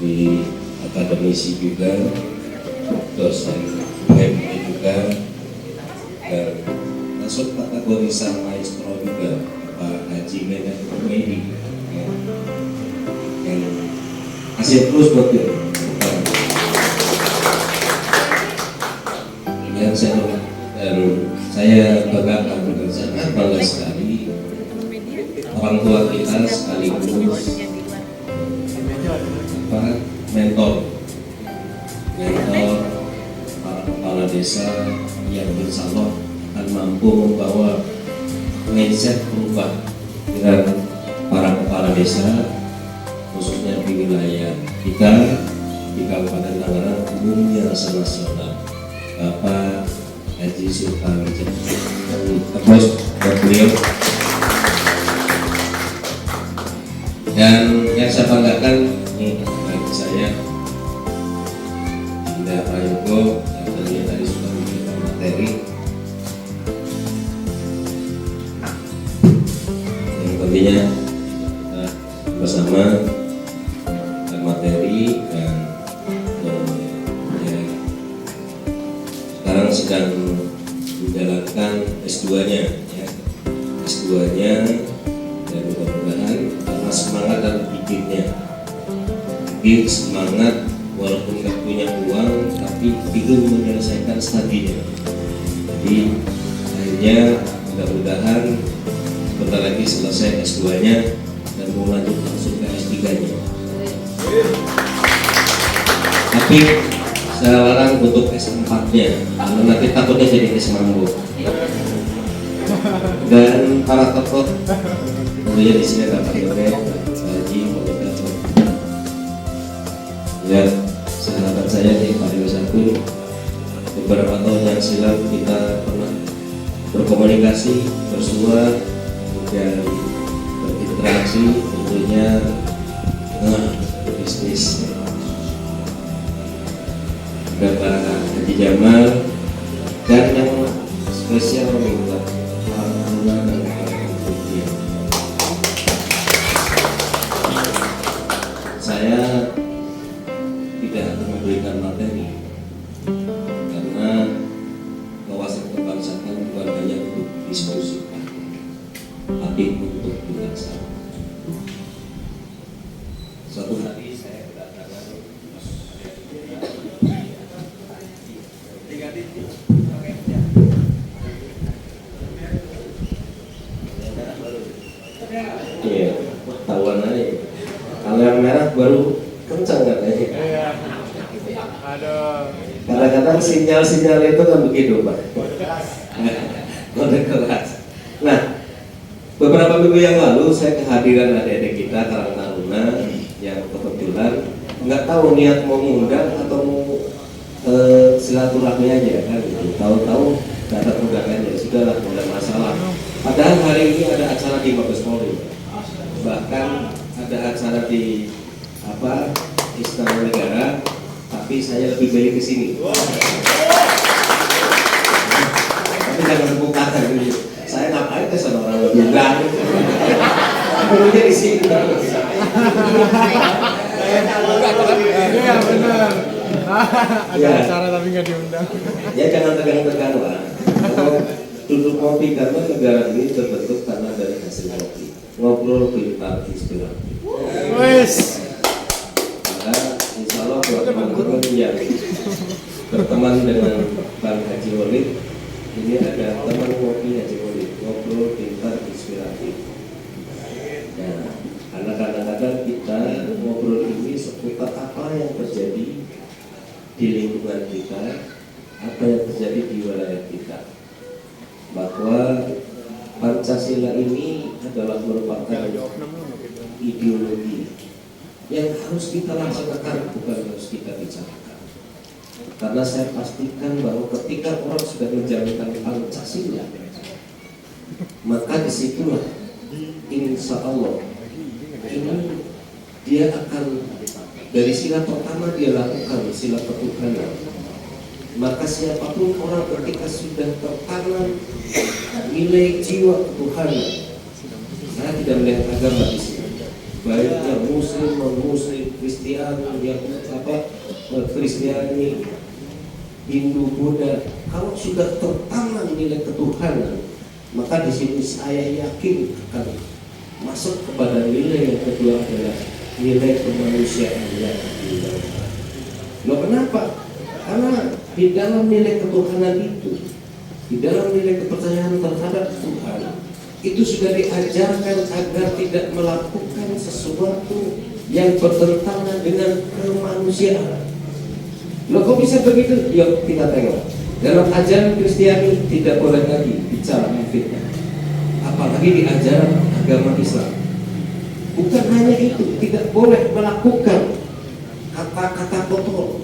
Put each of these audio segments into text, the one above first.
di akademisi juga, dosen UMI juga, dan masuk kategori sang maestro juga Pak Haji Medan Komedi yang kasih terus buat dia. Yang saya banggakan dengan sangat bangga sekali orang tua kita sekaligus mentor para kepala desa yang insya Allah akan mampu membawa mindset berubah dengan para kepala desa khususnya di wilayah kita di Kabupaten Tangerang umumnya nasional. Bapak Haji Sultan terus buat beliau. Dan yang saya banggakan ini bagi saya Indah Prayogo yang tadi sudah memberikan materi yang tentunya kita bersama materi dan sekarang sedang menjalankan S2-nya ya. S2-nya dan mudah-mudahan karena semangat dan bikinnya bikin semangat walaupun nggak punya uang tapi ingin menyelesaikan studinya. Jadi akhirnya mudah-mudahan bentar lagi selesai S2-nya dan mau lanjut langsung ke S3-nya. Tapi saya larang untuk S4-nya karena nanti takutnya jadi S-mambo. Dan para tokoh tentunya di sini ada Pak Yore, Haji Moderator. Ya, sahabat saya nih Pak Yore Satu. Beberapa tahun yang silam kita pernah berkomunikasi, bersua, kemudian berinteraksi, tentunya bisnis. Bapak Haji Jamal dan yang spesial buat Alhamdulillah dan Alhamdulillah. Saya tidak akan memberikan materi karena wawasan kebangsaan bukan hanya untuk diskusi tapi untuk belajar. Suatu hari saya kedatangan iya, tahuan aja. Kalau yang merah baru kencang katanya. Kadang-kadang sinyal-sinyal itu kan begitu, Pak. Kode keras. Nah, beberapa minggu yang lalu saya kehadiran adik-adik kita Karang Taruna yang kebetulan nggak tahu niat mau ngundang atau mau silaturahmi aja kan gitu. Tahu-tahu datang undangannya sudahlah, tidak ada masalah. Padahal hari ini ada acara di Mabes Polri, bahkan ada acara di Istana Negara, tapi saya lebih baik ke sini. Tapi jangan tepuk tangan gitu. Saya ngapain ke sana orang undang? Dulunya di sini. Iya benar. Ada acara tapi nggak diundang. Ya jangan tegang-tegang lah. Duduk ngopi karena negara ini terbentuk karena dari hasil ngopi. Ngobrol pintar inspiratif. Wes. Maka insya Allah buat teman-teman yang berteman dengan Bang Haji Walid, ini ada teman ngopi Haji Walid, ngobrol pintar inspiratif. Nah, karena kadang-kadang kita ngobrol ini seputar apa yang terjadi di lingkungan kita, apa yang terjadi di wilayah kita, bahwa Pancasila ini adalah merupakan ideologi yang harus kita laksanakan, bukan harus kita bicarakan. Karena saya pastikan bahwa ketika orang sudah menjalankan Pancasila, maka disitulah insya Allah ini dia akan dari sila pertama dia lakukan sila ketuhanan. Maka siapapun orang ketika sudah tertanam nilai jiwa ketuhanan, saya tidak melihat agama di sini, baiknya muslim non muslim Kristiani, Kristiani, Hindu, Buddha, kalau sudah tertanam nilai ketuhanan, maka di sini saya yakin akan masuk kepada nilai yang kedua adalah nilai kemanusiaan yang adil. Loh kenapa? Karena di dalam nilai ketuhanan itu, di dalam nilai kepercayaan terhadap Tuhan, itu sudah diajarkan agar tidak melakukan sesuatu yang bertentangan dengan kemanusiaan. Loh kok bisa begitu? Yuk kita tengok. Dalam ajaran Kristiani tidak boleh lagi bicara fitnah, apalagi di ajaran agama Islam. Bukan hanya itu, tidak boleh melakukan kata-kata kotor.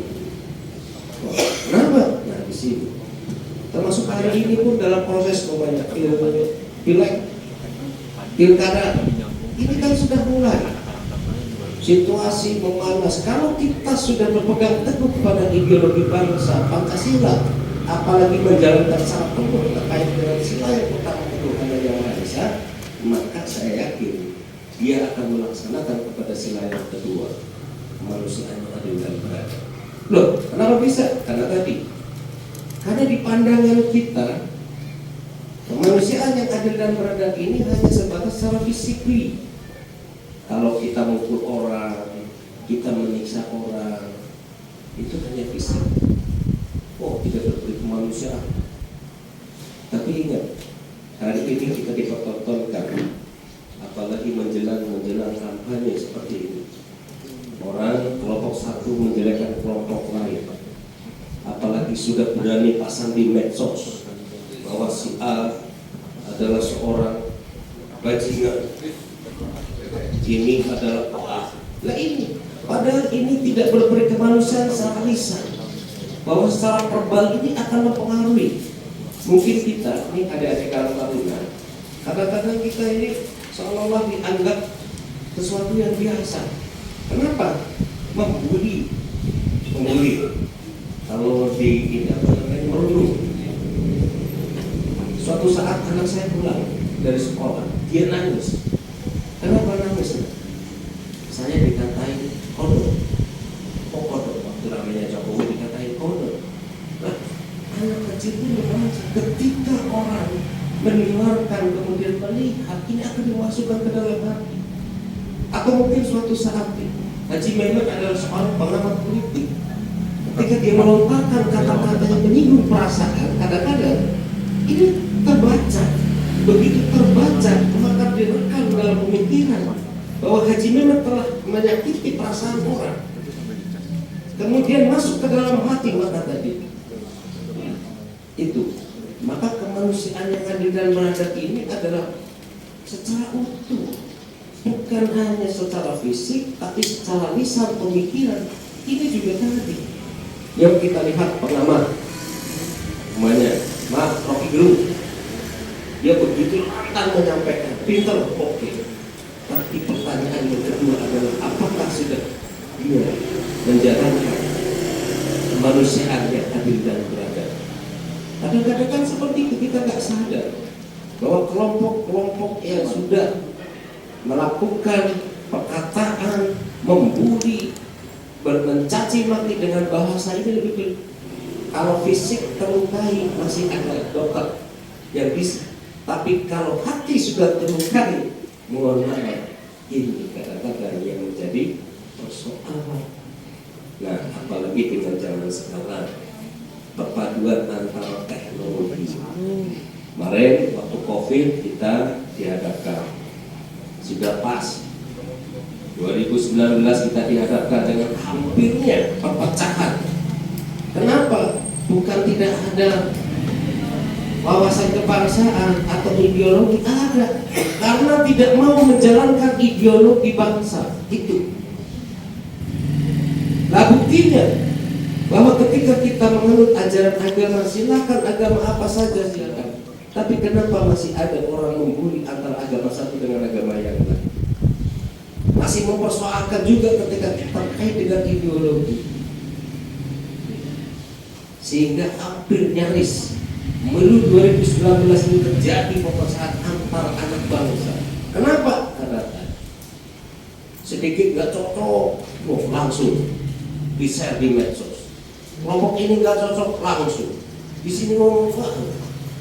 Kenapa? Nah di sini, termasuk hari ini pun dalam proses banyak pileg, pilkada, ini kan sudah mulai situasi memanas. Kalau kita sudah berpegang teguh pada ideologi bangsa Pancasila, apalagi menjalankan secara penuh terkait dengan sila yang pertama ketuhanan yang Maha Esa, maka saya yakin dia akan melaksanakan kepada sila yang kedua, kemanusiaan yang adil dan beradab. Loh, kenapa bisa? Karena di pandangan kita, kemanusiaan yang adil dan beradab ini hanya sebatas secara fisik. Kalau kita mukul orang, kita menyiksa orang, itu hanya fisik. Oh, tidak berbudi kemanusiaan. Tapi ingat, hari ini kita dipertontonkan, apalagi menjelang kampanye seperti ini. Orang kelompok satu menjelekkan kelompok lain, apalagi sudah berani pasang di medsos bahwa si A adalah seorang bajingan, ini adalah A. Nah ini, padahal ini tidak berberi kemanusiaan secara lisan, bahwa secara verbal ini akan mempengaruhi. Mungkin kita, ini adik-adik taruna, kadang-kadang kita ini seolah-olah dianggap sesuatu yang biasa. Kenapa? Membuli. Kalau di ini apa namanya, merundung. Suatu saat anak saya pulang dari sekolah, dia nangis. Kenapa nangis? Saya dikatain kodok. Oh kodok, waktu namanya Jokowi dikatain kodok. Nah, anak kecil itu memang ketika orang mendengarkan kemudian melihat, ini akan dimasukkan ke dalam hati. Atau mungkin suatu saat Haji Mehmet adalah seorang pengamat politik. Ketika dia melontarkan kata-kata yang menyinggung perasaan, kadang-kadang ini terbaca. Begitu terbaca, maka direkam dalam pemikiran bahwa Haji Mehmet telah menyakiti perasaan orang. Kemudian masuk ke dalam hati maka tadi itu. Maka kemanusiaan yang adil dan beradab ini adalah secara utuh, bukan hanya secara fisik, tapi secara lisan pemikiran. Ini juga tadi yang kita lihat pengamat, namanya Mas Rocky Gerung. Dia begitu lantang menyampaikan, pintar, oke. Tapi pertanyaan yang kedua adalah apakah sudah dia menjalankan kemanusiaan yang adil dan beradab? Kadang-kadang kan seperti itu, kita nggak sadar bahwa kelompok-kelompok yang sudah melakukan perkataan, membuli, mencaci maki dengan bahasa ini lebih. Kalau fisik terlukai masih ada dokter yang bisa. Tapi kalau hati sudah terlukai, mohon maaf, ini kadang-kadang yang menjadi persoalan. Nah, apalagi dengan zaman sekarang, perpaduan antara teknologi. Kemarin waktu COVID kita dihadapkan, sudah pas 2019 kita dihadapkan dengan hampirnya perpecahan. Kenapa? Bukan tidak ada wawasan kebangsaan atau ideologi, ada, karena tidak mau menjalankan ideologi bangsa itu. Nah buktinya bahwa ketika kita menganut ajaran agama, silakan agama apa saja silakan, tapi kenapa masih ada orang membuli antara agama satu dengan agama yang lain? Masih mempersoalkan juga ketika terkait dengan ideologi, sehingga hampir nyaris menuju 2019 ini terjadi perpecahan antar anak bangsa. Kenapa? Karena sedikit nggak cocok langsung di-share di medsos. Kelompok ini nggak cocok, langsung di sini ngomong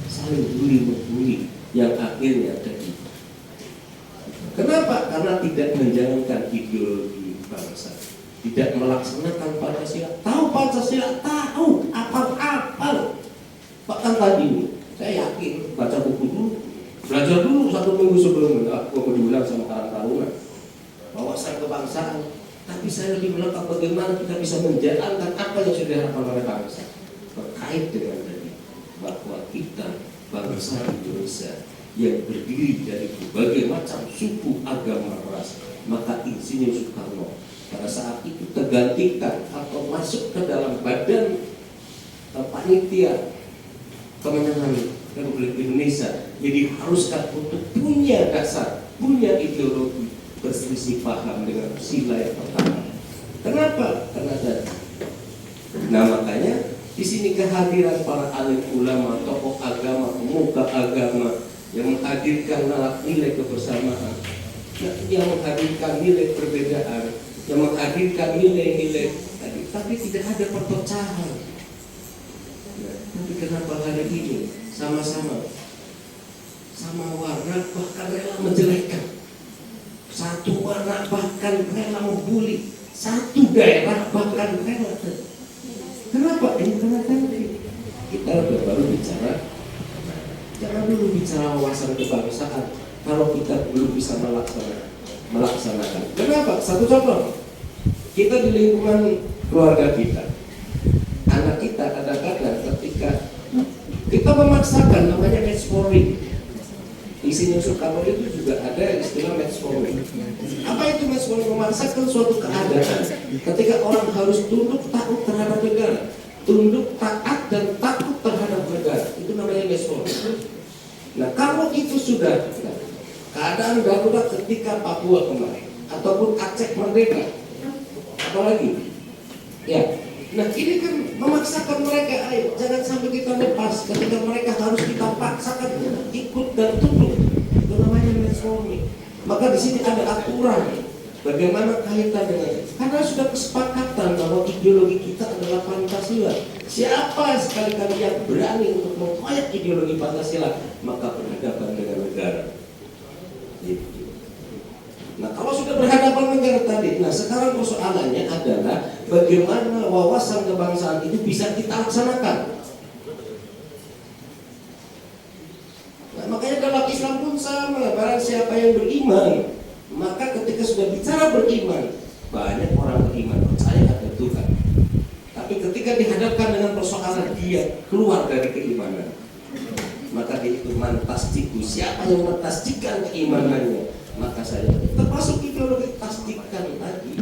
saling bully yang akhirnya jadi. Kenapa? Karena tidak menjalankan ideologi bangsa, tidak melaksanakan Pancasila. Tahu Pancasila, tahu apal. Bahkan tadi nih, saya yakin baca buku dulu, belajar dulu 1 minggu sebelum aku diulang sama Karang Taruna wawasan kebangsaan. Tapi saya lebih melengkap bagaimana kita bisa menjalankan apa yang sudah diharapkan oleh bangsa terkait dengan tadi bahwa kita bangsa Indonesia yang berdiri dari berbagai macam suku, agama, ras. Maka Insinyur Soekarno pada saat itu tergantikan atau masuk ke dalam badan panitia kemenangan Republik Indonesia. Jadi haruskan untuk punya dasar, punya ideologi berselisih paham dengan sila yang pertama. Kenapa? Karena tadi. Nah makanya di sini kehadiran para alim ulama, tokoh agama, pemuka agama yang menghadirkan nilai kebersamaan, yang menghadirkan nilai perbedaan, yang menghadirkan nilai-nilai tadi, tapi tidak ada perpecahan. Tapi kenapa hari ini sama-sama sama warna bahkan rela menjelekkan, satu warna bahkan rela membuli, satu daerah bahkan rela. Kenapa? Ini karena tadi kita baru bicara. Jangan dulu bicara wawasan kebangsaan kalau kita belum bisa melaksanakan. Kenapa? Satu contoh, kita di lingkungan keluarga kita, anak kita kadang-kadang ketika kita memaksakan namanya matchmaking. Insinyur Soekarno itu juga ada istilah matchmaking. Apa itu matchmaking? Memaksakan suatu keadaan ketika orang harus tunduk takut terhadap negara, tunduk taat dan takut terhadap negara, itu namanya matchmaking. Nah kalau itu sudah keadaan darurat ketika Papua kemarin ataupun Aceh merdeka, apalagi ya, nah ini kan memaksakan mereka, ayo jangan sampai kita lepas ketika mereka harus kita paksakan ikut dan tunduk, itu namanya matchmaking. Maka di sini ada aturan bagaimana kaitan dengan, karena sudah kesepakatan bahwa ideologi kita adalah Pancasila. Siapa sekali-kali yang berani untuk mengkoyak ideologi Pancasila, maka berhadapan dengan negara. Nah kalau sudah berhadapan negara tadi, nah sekarang persoalannya adalah bagaimana wawasan kebangsaan itu bisa kita laksanakan. Nah makanya dalam Islam pun sama, barang siapa yang beriman, maka ketika sudah bicara beriman, banyak orang beriman percaya ada Tuhan. Tapi ketika dihadapkan dengan persoalan dia keluar dari keimanan, maka dia itu mentasdiku. Siapa yang mentasdikan keimanannya, maka saya termasuk ideologi tasdikan tadi.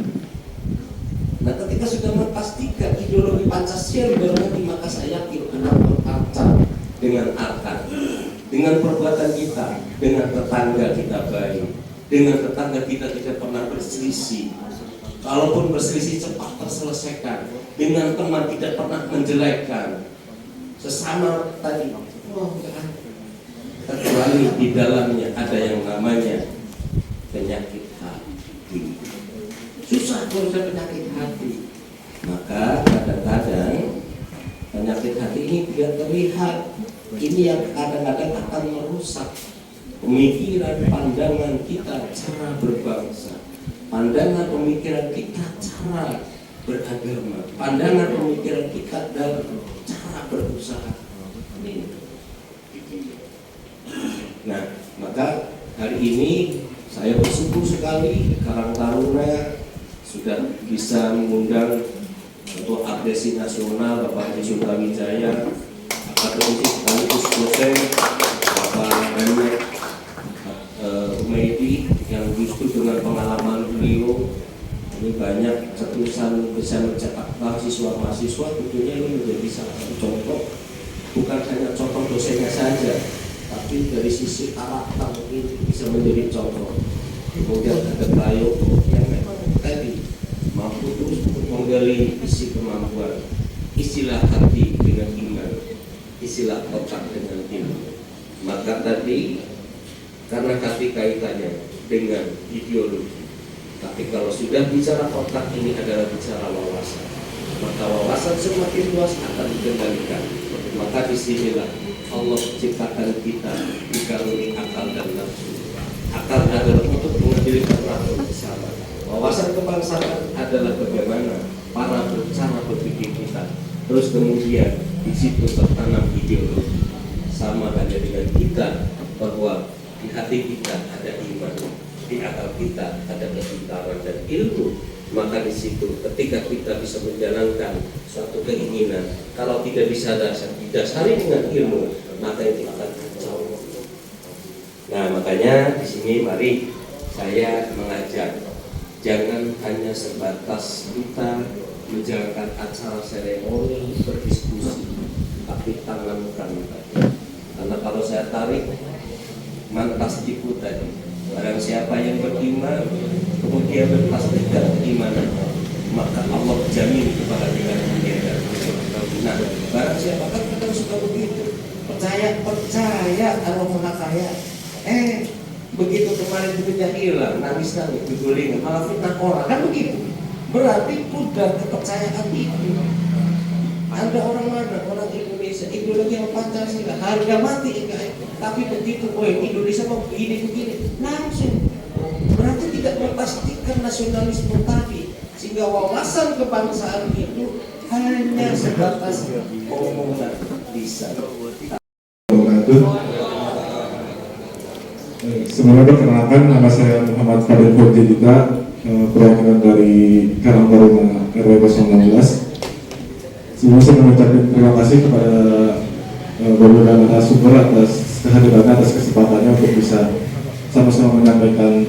Nah ketika sudah mentasdikan ideologi Pancasila berarti, maka saya yakin akan terancam dengan akal, dengan perbuatan kita, dengan tetangga kita baik, dengan tetangga kita tidak pernah berselisih. Kalaupun berselisih cepat terselesaikan, dengan teman tidak pernah menjelekkan, sesama tadi, kecuali di dalamnya ada yang namanya penyakit hati. Susah kalau sudah penyakit hati. Maka kadang-kadang penyakit hati ini tidak terlihat. Ini yang kadang-kadang akan merusak pemikiran, pandangan kita, cara berbangsa, pandangan pemikiran kita, cara beragama, pandangan pemikiran kita dalam cara berusaha. Nah, maka hari ini saya bersyukur sekali Karang Taruna sudah bisa mengundang untuk adresi nasional Bapak Haji Sultawijaya, akademisi sekaligus dosen Bapak Mehmet Umaydi, yang justru dengan pengalaman beliau ini banyak cetusan bisa mencetak mahasiswa-mahasiswa. Tentunya ini menjadi salah satu contoh, bukan hanya contoh dosennya saja, tapi dari sisi karakter ini bisa menjadi contoh. Kemudian ada Prayo yang memang tadi mampu terus menggali isi kemampuan, istilah hati dengan iman, istilah otak dengan ilmu. Maka tadi karena hati kaitannya dengan ideologi, Tapi kalau sudah bicara otak, ini adalah bicara wawasan. Maka wawasan semakin luas akan dikendalikan. Maka disinilah Allah ciptakan kita dikaruniai akal dan nafsu. Akal adalah untuk mengambil keterangan bersama. Wawasan kebangsaan adalah bagaimana para cara berpikir kita. Terus kemudian di situ tertanam ideologi. Sama ada dengan kita, bahwa di hati kita ada iman, di akal kita ada kepintaran dan ilmu. Maka di situ ketika kita bisa menjalankan suatu keinginan, kalau tidak bisa didasari dengan ilmu, maka itu akan kacau. Nah, makanya di sini mari saya mengajak, jangan hanya sebatas kita menjalankan acara seremoni berdiskusi, tapi tanamkan tadi. Karena kalau saya tarik mantastiku tadi, barang siapa yang beriman kemudian bertasbihkan keimanan, maka Allah jamin kepada dengan dunia dan akhirat. Nah, barang siapa kan kita suka begitu, percaya Allah Maha Kaya. Begitu kemarin duitnya hilang, nangis diguling, malah fitnah orang, kan begitu. Berarti udah kepercayaan itu. Ada orang mana? Orang Indonesia, ideologi yang Pancasila, harga mati enggak. Tapi begitu, Indonesia mau begini, langsung. Berarti tidak memastikan nasionalisme tadi, sehingga wawasan kebangsaan itu hanya sebatas omongan bisa. Sebelumnya perkenalkan, nama saya Muhammad Fadil Forjidita, perwakilan dari Karang Taruna RW 016. Sebelumnya saya mengucapkan terima kasih kepada Bapak dan narasumber atas kehadirannya, atas kesempatannya untuk bisa sama-sama menyampaikan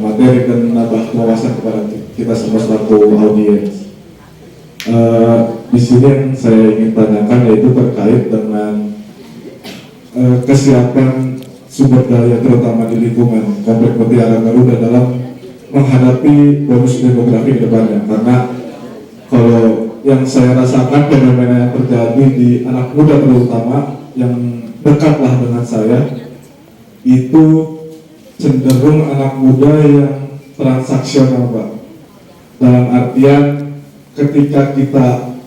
materi dan menambah wawasan kepada kita semua selaku audiens. Di sini yang saya ingin tanyakan yaitu terkait dengan kesiapan sumber daya terutama di lingkungan Komplek Mutiara Garuda dalam menghadapi bonus demografi ke depannya. Karena kalau yang saya rasakan fenomena yang terjadi di anak muda terutama yang dekatlah dengan saya itu cenderung anak muda yang transaksional, Pak. Dalam artian ketika kita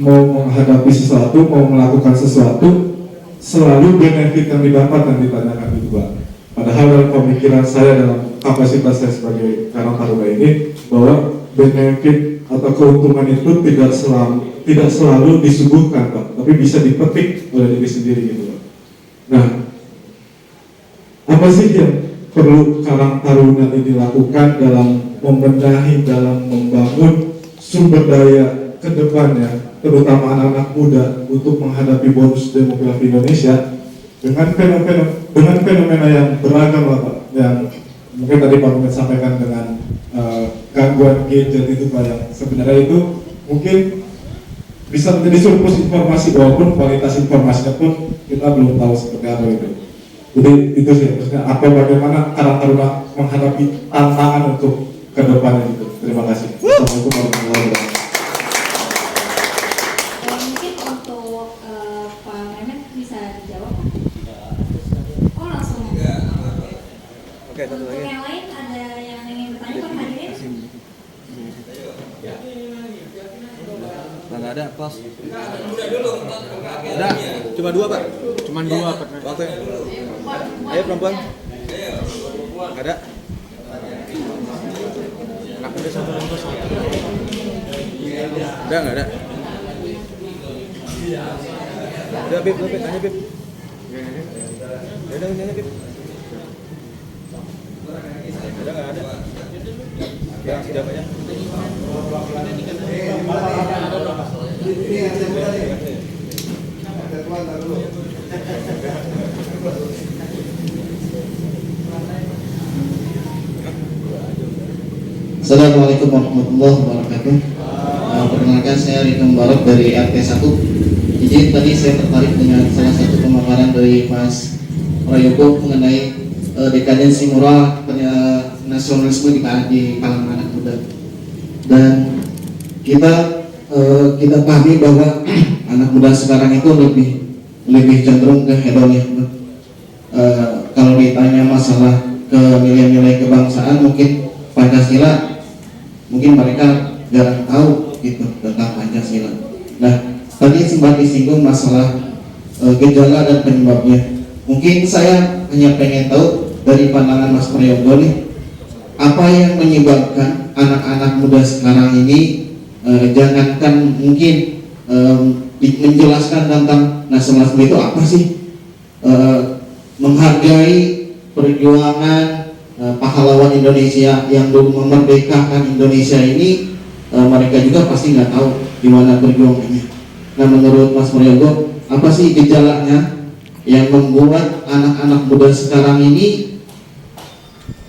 mau menghadapi sesuatu, mau melakukan sesuatu, selalu benefit yang didapat dan ditanyakan itu, Pak. Padahal dalam pemikiran saya, dalam kapasitas saya sebagai Karang Taruna ini, bahwa benefit atau keuntungan itu tidak selalu disuguhkan, Pak, tapi bisa dipetik oleh diri sendiri gitu, Pak. Nah, apa sih yang perlu Karang Taruna ini lakukan dalam membenahi, dalam membangun sumber daya ke depannya, terutama anak-anak muda untuk menghadapi bonus demografi Indonesia dengan fenomena yang beragam, Pak, yang mungkin tadi Pak Muhammad sampaikan dengan gangguan gadget itu, Pak, yang sebenarnya itu mungkin bisa menjadi surplus informasi walaupun kualitas informasinya pun kita belum tahu seperti apa itu. Jadi itu sih, maksudnya apa bagaimana Karang Taruna menghadapi tantangan untuk ke depannya gitu. Terima kasih. Assalamualaikum warahmatullahi wabarakatuh. Mungkin untuk Pak Mehmet bisa dijawab. Oh, langsung. Oke, satu Untuk lagi. yang lain ada yang ingin bertanya, Pak hadirin? Nggak ada, close. Ada, cuma dua, Pak. Cuma dua, Pak. Waktu. Ayo perempuan. Nggak ada. Anak muda satu. Udah, nggak ada. Udah, Bib, tanya, Bib. Udah, tanya, Bib. Udah, nggak ada. Ya, sudah banyak. Assalamualaikum warahmatullahi wabarakatuh. Perkenalkan, saya Rino Mubarak dari RT 1. Jadi tadi saya tertarik dengan salah satu pemaparan dari Mas Prayogo mengenai dekadensi moral nasionalisme di kalangan anak muda. Dan kita pahami bahwa anak muda sekarang itu lebih cenderung ke hedonisme. Kalau ditanya masalah ke nilai-nilai kebangsaan, mungkin Pancasila, mungkin mereka jarang tahu gitu tentang Pancasila. Nah, tadi sempat disinggung masalah gejala dan penyebabnya. Mungkin saya hanya pengen tahu dari pandangan Mas Prayogo nih, apa yang menyebabkan anak-anak muda sekarang ini jangankan mungkin menjelaskan tentang nasionalisme itu apa sih, menghargai perjuangan pahlawan Indonesia yang dulu memerdekakan Indonesia ini, mereka juga pasti nggak tahu di mana perjuangannya. Nah, menurut Mas Prayogo, apa sih gejalanya yang membuat anak-anak muda sekarang ini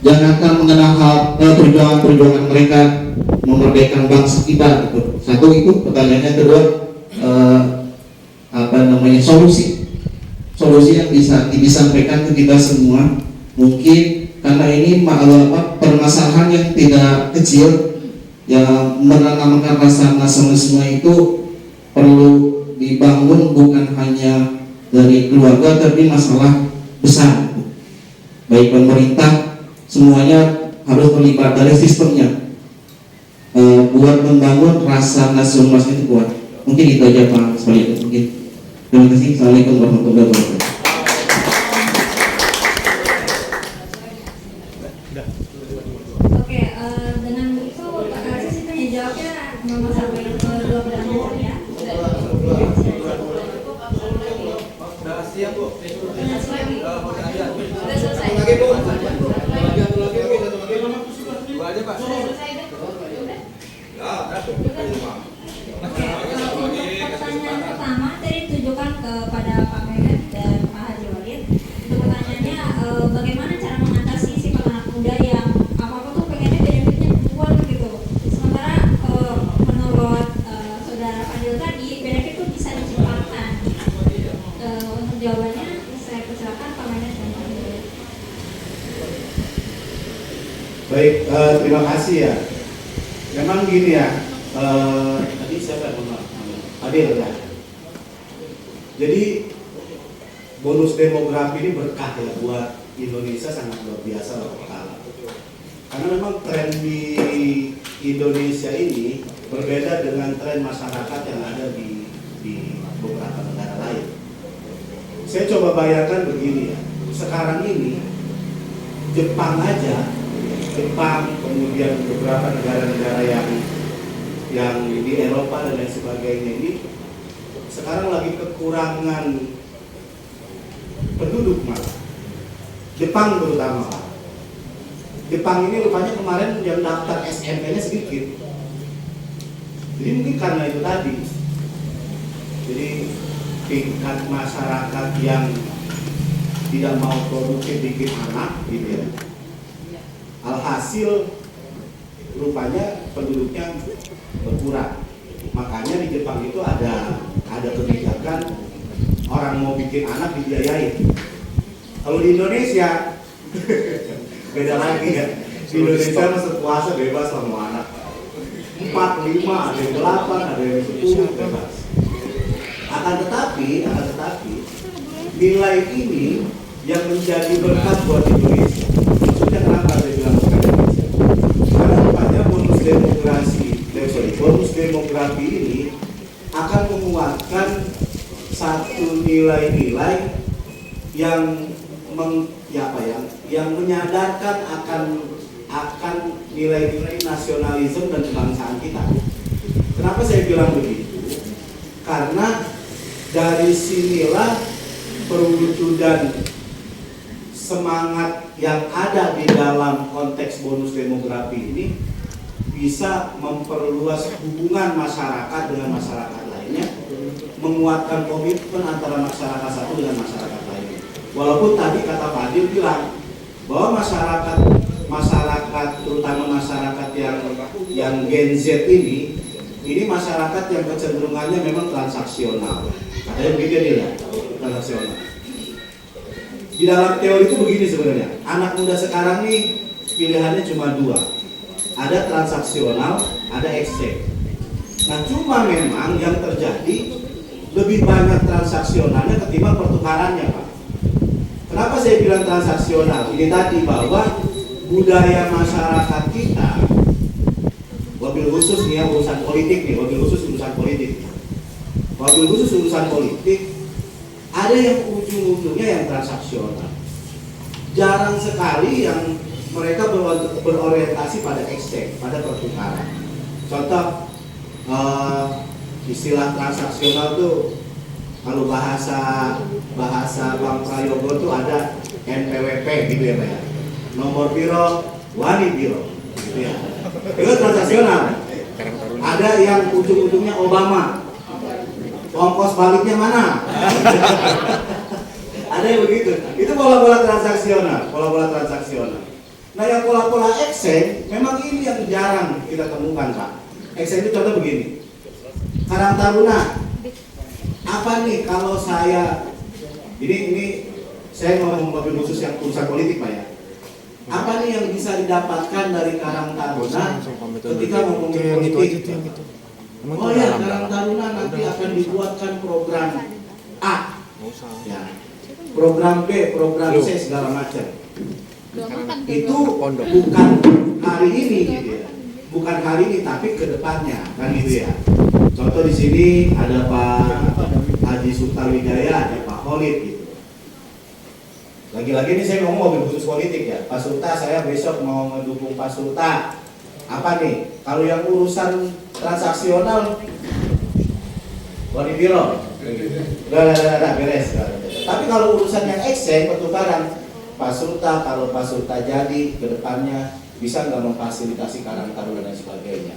jangankan mengenal perjuangan mereka memerdekakan bangsa kita gitu. Satu itu pertanyaannya. Kedua, solusi yang bisa disampaikan ke kita semua. Mungkin karena ini permasalahan yang tidak kecil, yang menanamkan rasa nasionalisme itu perlu dibangun bukan hanya dari keluarga, tapi masalah besar. Baik pemerintah, semuanya harus terlibat dari sistemnya, buat membangun rasa nasionalisme itu kuat. Mungkin itu aja Pak Prayogo. Mungkin. Terima kasih. Assalamualaikum warahmatullahi wabarakatuh. Oke, dengan itu sisi tanya jawabnya memang sampai ke 2 pertanyaan ya. Udah selesai. Pertanyaan pertama tadi ditujukan kepada Pak Mehmet dan Pak Haji Walid. Untuk pertanyaannya, bagaimana cara mengatasi sifat anak muda yang apa-apa tuh pengennya benefitnya kuat gitu. Sementara menurut saudara Fadil tadi, benefit itu bisa diciptakan. Untuk jawabannya saya persilakan Pak Mehmet dan Pak Haji Walid. Baik, terima kasih ya. Memang gini ya, tadi siapa yang ngomong? Adil ya. Jadi bonus demografi ini berkah ya buat Indonesia, sangat luar biasa loh. Karena memang tren di Indonesia ini berbeda dengan tren masyarakat yang ada di beberapa negara lain. Saya coba bayangkan begini ya, sekarang ini Jepang aja, kemudian beberapa negara-negara yang di Eropa dan lain sebagainya ini sekarang lagi kekurangan penduduk malah. Jepang terutama. Jepang ini rupanya kemarin yang daftar SMP-nya sedikit. Jadi mungkin karena itu tadi. Jadi tingkat masyarakat yang tidak mau produktif bikin anak gitu ya. Alhasil rupanya penduduknya berkurang. Makanya di Jepang itu ada kebijakan orang mau bikin anak dibiayain. Kalau di Indonesia beda lagi ya. Di Indonesia masa puasa bebas lah mau anak. 4, 5, ada yang 8, ada yang 10 bebas. Akan tetapi nilai ini yang menjadi berkat buat Indonesia. Maksudnya kenapa saya bilang berkat Indonesia? Karena rupanya bonus demografi ini akan menguatkan satu nilai-nilai yang menyadarkan akan nilai-nilai nasionalisme dan kebangsaan kita. Kenapa saya bilang begitu? Karena dari sinilah perwujudan semangat yang ada di dalam konteks bonus demografi ini bisa memperluas hubungan masyarakat dengan masyarakat lainnya, menguatkan komitmen antara masyarakat satu dengan masyarakat lainnya. Walaupun tadi kata Pak Adil bilang bahwa masyarakat terutama masyarakat yang Gen Z ini masyarakat yang kecenderungannya memang transaksional. Katanya begitu dia ya, transaksional. Di dalam teori itu begini sebenarnya, anak muda sekarang nih pilihannya cuma 2, ada transaksional, ada exchange. Nah cuma memang yang terjadi lebih banyak transaksionalnya ketimbang pertukarannya Pak. Kenapa saya bilang transaksional? Ini tadi bahwa budaya masyarakat kita, wabil khusus nih ya, urusan politik nih, wabil khusus urusan politik. Wabil khusus urusan politik, ada yang ujung-ujungnya yang transaksional. Jarang sekali yang mereka berorientasi pada exchange, pada pertukaran. Contoh, istilah transaksional tuh, kalau bahasa Bang Prayogo tuh ada NPWP gitu ya Pak ya. Nomor biro, wani biro, gitu ya. Itu transaksional. Ada yang ujung-ujungnya Obama. Ongkos baliknya mana? Ada yang begitu. Itu pola-pola transaksional, pola-pola transaksional. Nah, yang pola-pola exchange memang ini yang jarang kita temukan, Pak. Exchange itu contoh begini. Karang Taruna. Apa nih kalau saya ini saya ngomong mobil khusus yang urusan politik, Pak ya. Apa nih yang bisa didapatkan dari Karang Taruna ketika ngomongin politik? Oh ya, Karang Taruna nanti akan dibuatkan program A, ya, program B, program C, segala macam. Itu bukan hari ini, gitu ya. Bukan hari ini, tapi kedepannya, kan gitu ya. Contoh di sini ada Pak Haji Sultawijaya, ada Pak Khalid, gitu. Lagi-lagi ini saya ngomong mobil khusus politik ya. Pak Sulta, saya besok mau mendukung Pak Sulta. Apa nih? Kalau yang urusan transaksional, wali biro, udah beres. Tapi kalau urusan yang exchange, pertukaran, Pak Sulta, kalau Pak Sulta jadi ke depannya bisa nggak memfasilitasi Karang Taruna dan sebagainya.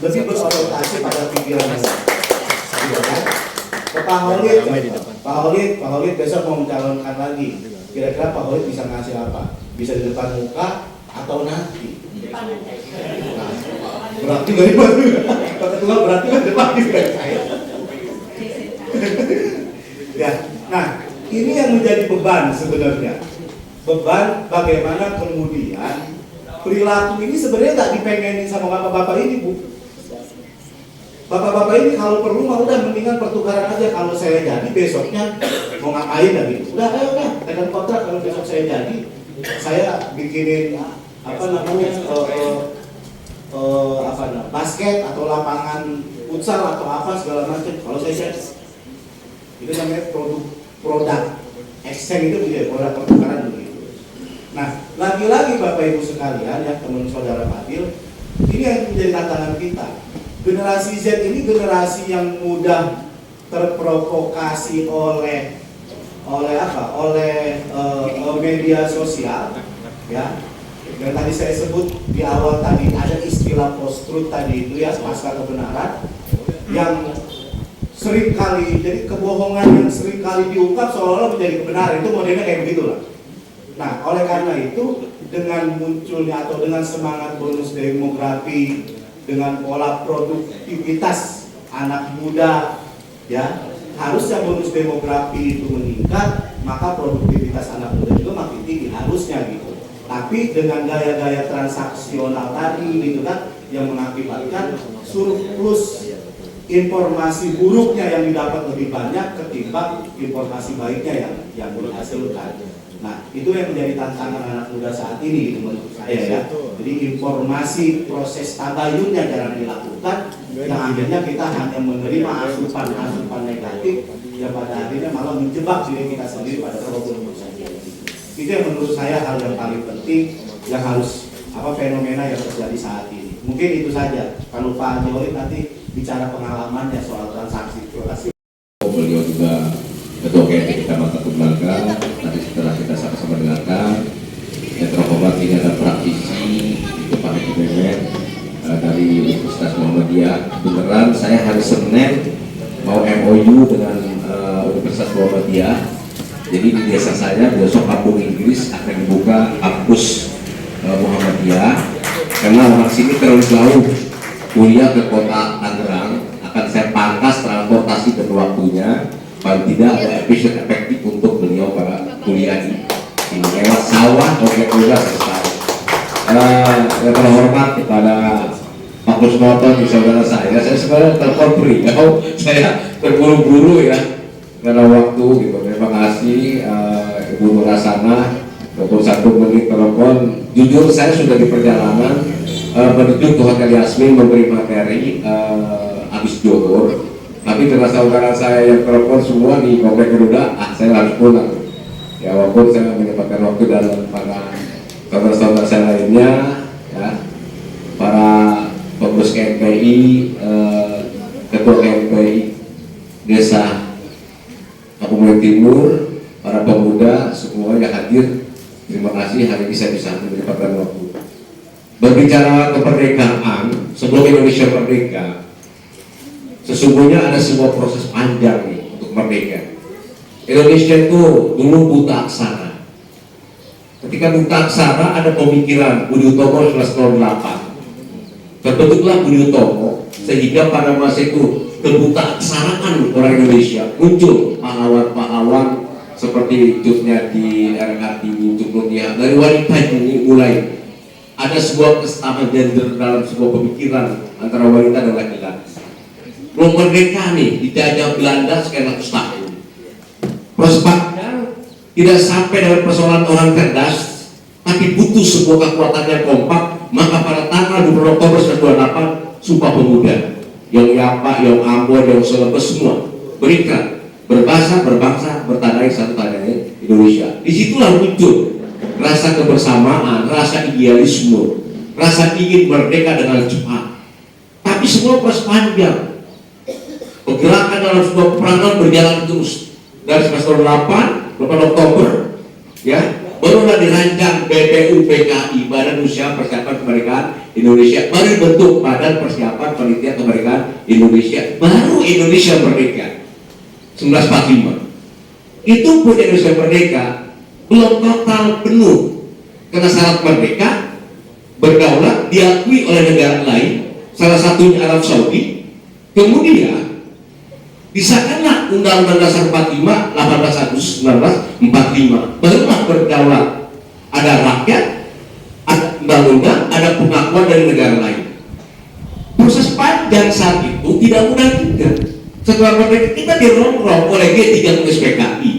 Lebih berorientasi pada pikiran yang Pak Khalid besok mau mencalonkan lagi. Kira-kira Pak Khalid bisa ngasih apa? Bisa di depan muka atau nanti? Nah, berarti dari depan juga. Pak Ketua berarti kan depan juga saya. Ya, nah ini yang menjadi beban sebenarnya. Beban bagaimana kemudian perilaku ini sebenarnya nggak dipengenin sama bapak-bapak ini, Bu. Bapak-bapak ini kalau perlu mah udah mendingan pertukaran aja. Kalau saya jadi besoknya mau ngapain lagi? Udah ayo udah tekan kontrak kalau besok saya jadi, saya bikinin basket atau lapangan futsal atau apa segala macam. Kalau saya jadi, itu namanya produk exchange, itu menjadi produk pertukaran begitu. Nah, lagi-lagi Bapak Ibu sekalian ya, teman saudara Fadil, ini yang menjadi tantangan kita. Generasi Z ini generasi yang mudah terprovokasi oleh media sosial, ya. Dan tadi saya sebut di awal tadi ada istilah post-truth tadi itu ya, pasca kebenaran, yang seringkali jadi kebohongan yang seringkali diungkap seolah-olah menjadi kebenaran. Itu modelnya kayak begitulah. Nah, oleh karena itu dengan munculnya atau dengan semangat bonus demografi, dengan pola produktivitas anak muda, ya harusnya bonus demografi itu meningkat, maka produktivitas anak muda juga makin tinggi harusnya gitu. Tapi dengan gaya-gaya transaksional tadi gitu kan, yang mengakibatkan surplus informasi buruknya yang didapat lebih banyak ketimbang informasi baiknya yang dihasilkan. Nah, itu yang menjadi tantangan anak muda saat ini menurut saya ya. Jadi informasi proses tabayun yang jarang dilakukan, yang akhirnya kita hanya menerima asupan negatif, yang pada akhirnya malah menjebak diri kita sendiri pada problem saja. Itu yang menurut saya hal yang paling penting yang harus fenomena yang terjadi saat ini. Mungkin itu saja. Kalau Pak Jokowi nanti bicara pengalamannya soal transaksi. Terima kasih. Beliau juga Ketua KMP Kecamatan Tumbalga. Nanti setelah kita sama-sama dengarkan, yang terhormat ini ada praktisi itu Pak Haji Mehmet dari Universitas Muhammadiyah. Beneran saya hari Senin mau MOU dengan Universitas Muhammadiyah. Jadi di desa saya besok kampung Inggris akan dibuka kampus Muhammadiyah, karena orang sini terlalu jauh kuliah ke kota Tangerang, akan saya pangkas transportasi dan waktunya, paling tidak ada efektif untuk beliau para kuliah ini lewat sawah atau udah selesai. Yang terhormat kepada Pak Kusnoto, saudara saya sebenarnya telepon beliau, saya terburu-buru ya karena waktu gitu. Terima kasih Ibu Nurasana 21 menit telepon. Jujur saya sudah di perjalanan menuju ke Hotel Yasmin memberi materi habis Johor, tapi karena saudara saya yang telepon semua di Komplek Garuda, saya harus pulang. Ya walaupun saya menyempatkan waktu dan para saudara-saudara saya lainnya, ya, para pengurus KMPI, ketua KMPI Desa Kabupaten Timur, para pemuda semua yang hadir. Terima kasih hari ini saya bisa menyempatkan waktu. Berbicara kemerdekaan, sebelum Indonesia merdeka, sesungguhnya ada sebuah proses panjang nih untuk merdeka. Indonesia itu dulu buta aksara. Ketika buta aksara ada pemikiran Budi Utomo 1908. Terbentuklah Budi Utomo sehingga pada masa itu kebuta aksaraan orang Indonesia, muncul pahlawan-pahlawan seperti Cutnya di RKT Cuklutia. Dari wanita ini mulai ada sebuah kesetaraan gender dalam sebuah pemikiran antara wanita dan laki-laki. Belum merdeka nih, dijajah Belanda sekian ratus tahun. Proses panjang tidak sampai dengan persoalan orang cerdas, tapi butuh sebuah kekuatan yang kompak. Maka pada tanggal 20 Oktober 1928, Sumpah Pemuda, yang Yapa, yang Ambon, yang Selebes semua berikan berbahasa, berbangsa, bertanah satu tanahnya Indonesia. Disitulah muncul rasa kebersamaan, rasa idealisme, rasa ingin merdeka dengan cepat. Tapi semua proses panjang. Pergerakan dalam sebuah peperangan berjalan terus dari 1908, 8 Oktober, ya, barulah dirancang BPUPKI, Badan Usaha Persiapan Kemerdekaan Indonesia, baru bentuk Badan Persiapan Panitia Kemerdekaan Indonesia, baru Indonesia merdeka 1945. Itu pun Indonesia merdeka belum total penuh, karena syarat merdeka berdaulat diakui oleh negara lain, salah satunya Arab Saudi. Kemudian disahkanlah Undang-Undang Dasar 45 18 Agustus 1945, barulah berdaulat. Ada rakyat, ada undang-undang, ada pengakuan dari negara lain. Proses panjang saat itu tidak mudah juga. Setelah merdeka kita dirongrong oleh G30 PKI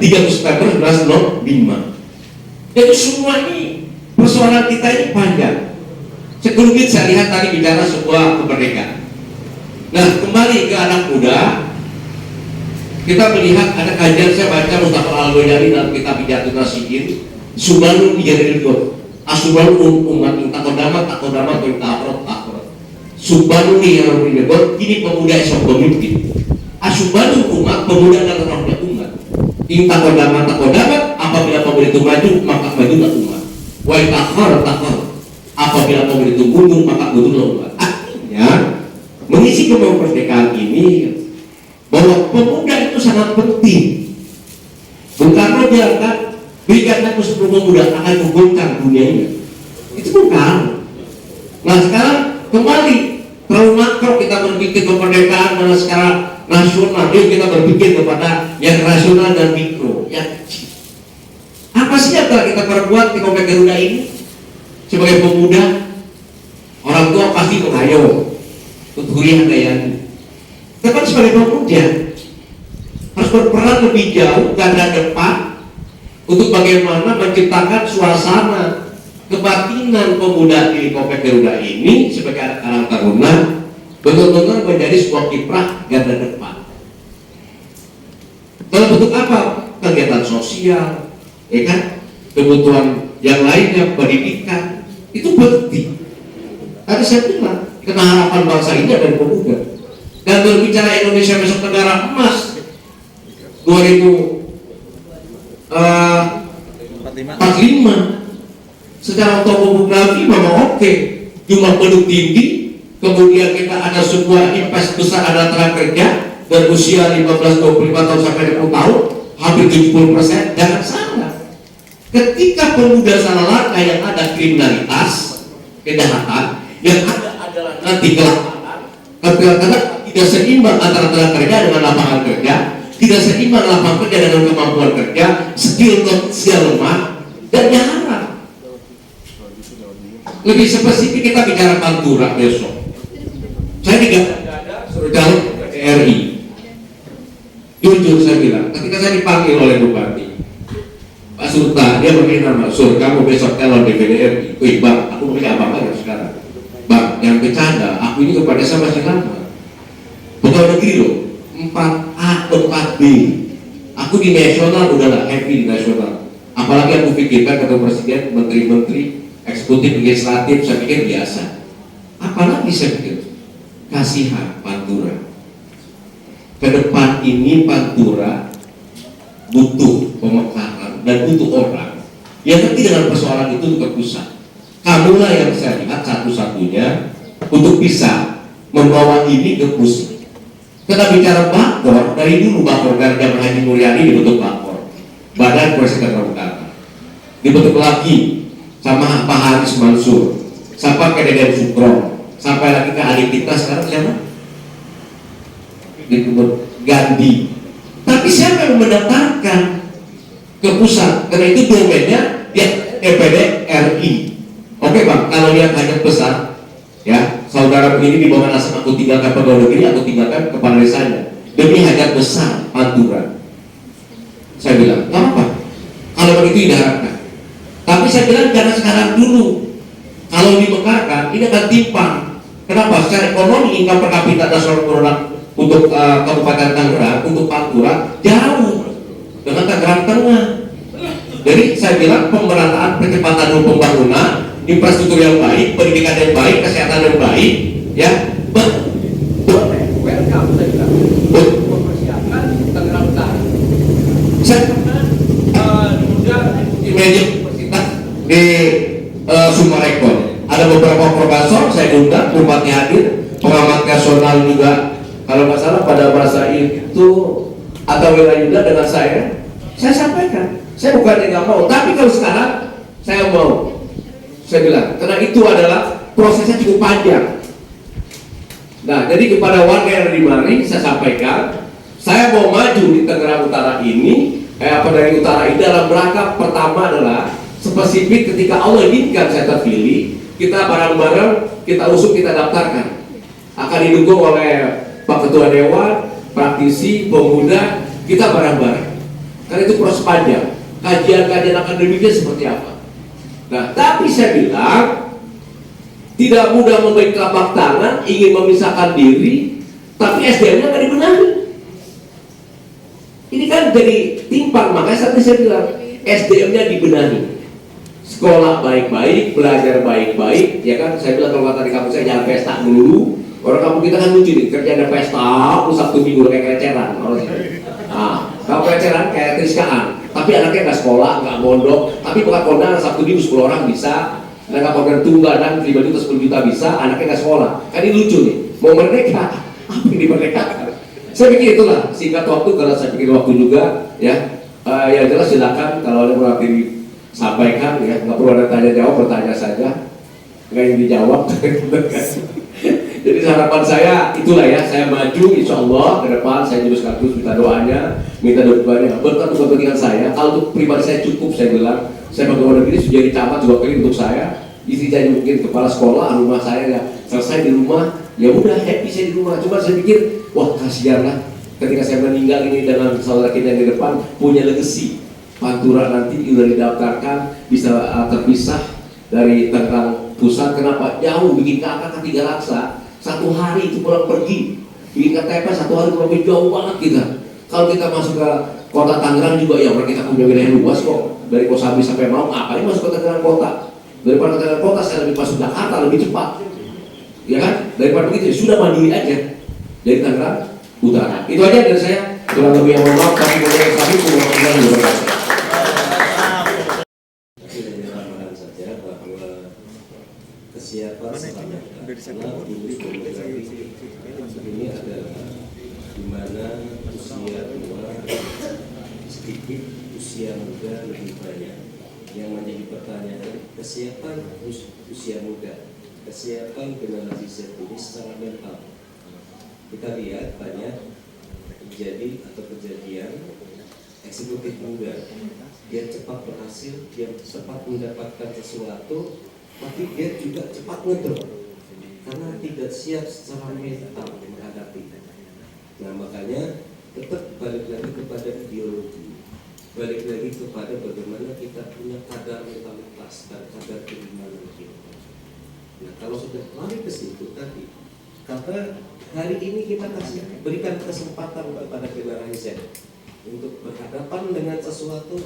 30 September 1905. Jadi semua ini persoalan kita ini panjang. Sekelumit saya lihat tadi bicara sebuah kemerdekaan. Nah, kembali ke anak muda, kita melihat ada kajian saya baca Mustafa Al-Ghazali dalam kitab Bidatul Nasihin, Subhanul Iyadilidot, Asubhanul Umat Intakodama Takodama Intakrot Takrot. Subhanul Iyadilidot, ini pemuda esok pemimpin. Asubhanul Umat, pemuda dan rohnya umat. Intakodama Takodama, apabila pemuda itu maju, maka majulah umat. Wa Intakrot Takrot, apabila pemuda itu mundur, maka mundurlah umat. Artinya mengisi kemerdekaan ini bahwa pemuda itu sangat penting. Bung Karno biarkan berikan aku 10 pemuda akan mengguncang dunia ini. Itu bukan. Nah sekarang kembali terlalu makro kita berpikir kemerdekaan dalam skala nasional. Yuk kita berpikir kepada yang rasional dan mikro, yang kecil. Apa sih yang telah kita perbuat di Komplek Garuda ini? Sebagai pemuda, orang tua pasti mengayo untuk kuliah gayanya. Tapi sebagai pemuda harus berperan lebih jauh garda depan untuk bagaimana menciptakan suasana kebatinan pemuda di Komplek Garuda ini sebagai anak karang taruna betul-betul menjadi sebuah kiprah garda depan. Dalam bentuk apa? Kegiatan sosial, ya kan? Kebutuhan yang lainnya, pendidikan, itu penting. Tadi saya bilang, karena harapan bangsa ini dari pemuda. Dan berbicara Indonesia besok negara emas 2045, secara topografi memang oke, jumlah penduduk tinggi, kemudian kita ada sebuah invest besar, ada tenaga kerja dari usia 15-25 tahun sampai 20 tahun, hampir 70%. Jangan salah, ketika pemuda salah langkah yang ada kriminalitas, kejahatan, yang ada adalah nanti kelaparan, karena tidak seimbang antara tenaga kerja dengan lapangan kerja, tidak seimbang lapangan kerja dengan kemampuan kerja, skill lemah, dan jarang. Lebih spesifik kita bicara Pantura besok. Saya digadang-gadang suruh calon RI. Jujur saya bilang, ketika saya dipanggil oleh Bupati, Pak Surta, dia pakai nama Sur, kamu besok calon DPD RI. Wih bang, aku pakai abang aja sekarang. Bang, yang bercanda, aku ini kepada saya masih lama. Pegawai negeri loh, 4A, 4B. Aku di nasional udahlah happy di nasional. Apalagi aku pikirkan kata presiden, menteri-menteri, eksekutif, legislatif, saya pikir biasa. Apalagi saya pikir, kasihan Pantura. Ke depan ini Pantura butuh pemekaran dan butuh orang yang ngerti dengan persoalan itu ke pusat. Kamulah yang saya lihat satu-satunya untuk bisa membawa ini ke pusat. Kita bicara Bakor, dari dulu Bakor dari zaman Haji Mulyadi dibentuk Bakor, Badan Koordinasi Keterbukaan, dibentuk lagi sama Pak Haris Mansur, sampai ke Deden Sukron, sampai lagi ke adik kita sekarang siapa? Disebut Gandhi. Tapi siapa yang mendaftarkan ke pusat? Karena itu domainnya ya DPD RI. Oke bang, kalau lihat hanya besar, ya saudara ini di bawah nasib aku tinggalkan pegawai negeri, aku tinggalkan kepala desanya demi hajat besar Pantura. Saya bilang, nggak apa-apa. Kalau begitu diharapkan. Tapi saya bilang jangan sekarang dulu. Kalau dimekarkan, ini akan timpang. Kenapa? Secara ekonomi, income per kapita nasional produk untuk Kabupaten Tangerang, untuk Pantura jauh dengan Tangerang Tengah. Jadi saya bilang pemerataan percepatan pembangunan, infrastruktur yang baik, pendidikan yang baik, kesehatan yang baik, ya. Welcome saya bilang. Mempersiapkan Tangerang Utara. Saya pernah diundang di media universitas di Sumarekon. Ada beberapa profesor saya undang, bupati hadir, pengamat nasional juga. Kalau nggak salah pada masa itu atau wilayah juga dengan saya sampaikan. Saya bukan yang nggak mau, tapi kalau sekarang saya mau. Saya bilang, karena itu adalah prosesnya cukup panjang. Nah, jadi kepada warga yang ada di mari saya sampaikan, saya mau maju di Tangerang Utara ini, dari utara ini dalam rangka pertama adalah spesifik ketika Allah izinkan saya terpilih, kita bareng-bareng kita usung, kita daftarkan. Akan didukung oleh Pak Ketua Dewan, praktisi, pemuda, kita bareng-bareng. Karena itu proses panjang. Kajian-kajian akademiknya seperti apa? Nah, tapi saya bilang tidak mudah memberi telapak tangan, ingin memisahkan diri, tapi SDM-nya nggak dibenahi. Ini kan jadi timpang, makanya tadi saya bilang SDM-nya dibenahi. Sekolah baik-baik, belajar baik-baik, ya kan? Saya bilang kalau kata di kampus saya jangan pesta dulu. Orang kampung kita kan lucu nih, kerjanya pesta, Sabtu Minggu kayak keleceran. Nah, kalau keleceran kayak Triskaan, tapi anaknya nggak sekolah, nggak mondok, tapi bukan kondangan Sabtu Minggu 10 orang bisa, nggak kondangan tunggakan 5 juta 10 juta bisa, anaknya nggak sekolah. Kan ini lucu nih, mau merdeka, apa yang dimerdekakan? Saya pikir itulah singkat waktu, karena saya pikir waktu juga, ya. Yang jelas silakan kalau ada mau disampaikan, ya, nggak perlu ada tanya jawab, bertanya saja, nggak yang dijawab. Jadi harapan saya itulah ya, saya maju insya Allah ke depan, saya juga sekaligus minta doanya, minta doanya berkat untuk kepentingan saya. Kalau untuk pribadi saya cukup, saya bilang saya pegawai negeri sudah jadi camat juga kali untuk saya, istri saya mungkin kepala sekolah, rumah saya ya selesai di rumah, ya udah happy saya di rumah. Cuma saya pikir, wah kasihan lah ketika saya meninggal ini dengan saudara kita yang di depan punya legacy. Pantura nanti udah didaftarkan bisa terpisah dari Tangerang Pusat. Kenapa? Jauh, bikin kakak ke 3 Laksa. 1 hari itu pulang pergi, bikin KTP 1 hari pulang pergi, jauh banget kita. Kalau kita masuk ke kota Tangerang juga ya, orang kita punya wilayah luas kok. Dari Kosambi sampai Malang, ngapain masuk ke Tangerang kota? Daripada ke Tangerang kota saya lebih masuk Jakarta lebih cepat, ya kan? Daripada begitu sudah mandiri aja dari Tangerang Utara. Itu aja dari saya. Kurang lebih yang mohon maaf, tapi boleh kami kurang lebih kesiapan selanjutnya karena ini adalah dimana usia tua sedikit, usia muda lebih banyak. Yang menjadi pertanyaan, kesiapan usia muda, kesiapan generasi Z ini secara mental. Kita lihat banyak terjadi atau kejadian eksekutif muda, dia cepat berhasil, dia cepat mendapatkan sesuatu, tapi dia juga cepat ngedrop karena tidak siap secara mental menghadapi. Nah makanya tetap balik lagi kepada ideologi, balik lagi kepada bagaimana kita punya kadar mentalitas dan kadar keimanan kita. Nah, kalau sudah lari ke situ tadi, karena hari ini kita berikan kesempatan kepada generasi Z untuk berhadapan dengan sesuatu,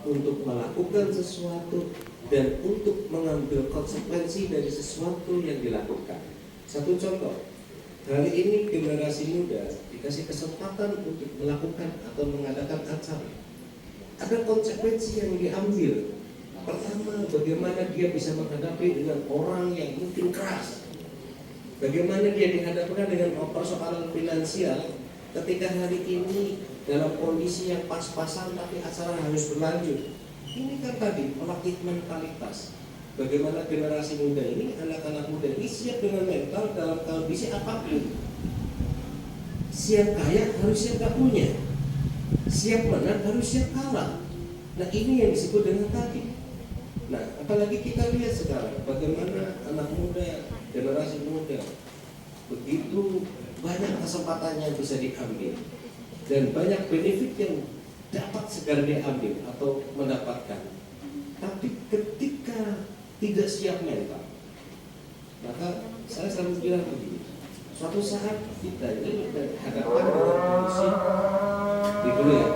untuk melakukan sesuatu, dan untuk mengambil konsekuensi dari sesuatu yang dilakukan. Satu contoh, hari ini generasi muda dikasih kesempatan untuk melakukan atau mengadakan acara. Ada konsekuensi yang diambil. Pertama, bagaimana dia bisa menghadapi dengan orang yang mungkin keras. Bagaimana dia dihadapkan dengan persoalan finansial ketika hari ini dalam kondisi yang pas-pasan tapi acara harus berlanjut. Ini kan tadi melatih mentalitas. Bagaimana generasi muda ini, anak-anak muda ini siap dengan mental dalam kondisi apapun. Siap kaya harus siap gak punya. Siap menang harus siap kalah. Nah, ini yang disebut dengan tadi. Nah, apalagi kita lihat sekarang bagaimana anak muda, generasi muda begitu banyak kesempatan yang bisa diambil dan banyak benefit yang dapat segera diambil atau mendapatkan. Tapi ketika tidak siap mental, maka saya selalu bilang begini, suatu saat kita ini berhadapan dengan kondisi di dulu ya.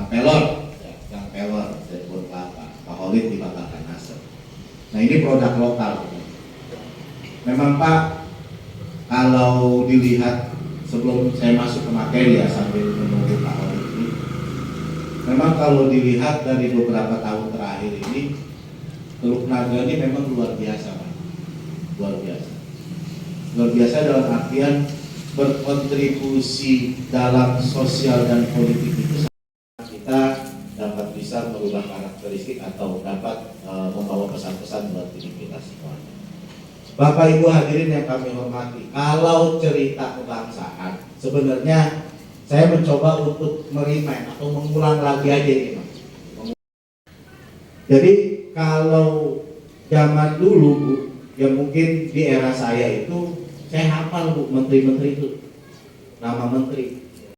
Pelor, Kang Pelor dari Kebun Kelapa, Pak Holid di Babakan Nasr. Nah, ini produk lokal. Memang Pak, kalau dilihat sebelum saya masuk ke materi ya sambil menunggu Pak Holid ini, memang kalau dilihat dari beberapa tahun terakhir ini, Teluk Naga ini memang luar biasa Pak, luar biasa. Luar biasa dalam artian berkontribusi dalam sosial dan politik itu. Kita dapat bisa merubah karakteristik atau dapat membawa pesan-pesan buat diri kita semua. Bapak Ibu hadirin yang kami hormati, kalau cerita kebangsaan sebenarnya saya mencoba untuk merimain atau mengulang lagi aja ini Mas. Jadi kalau zaman dulu Bu, yang mungkin di era saya itu saya hafal Bu, menteri-menteri itu nama menteri.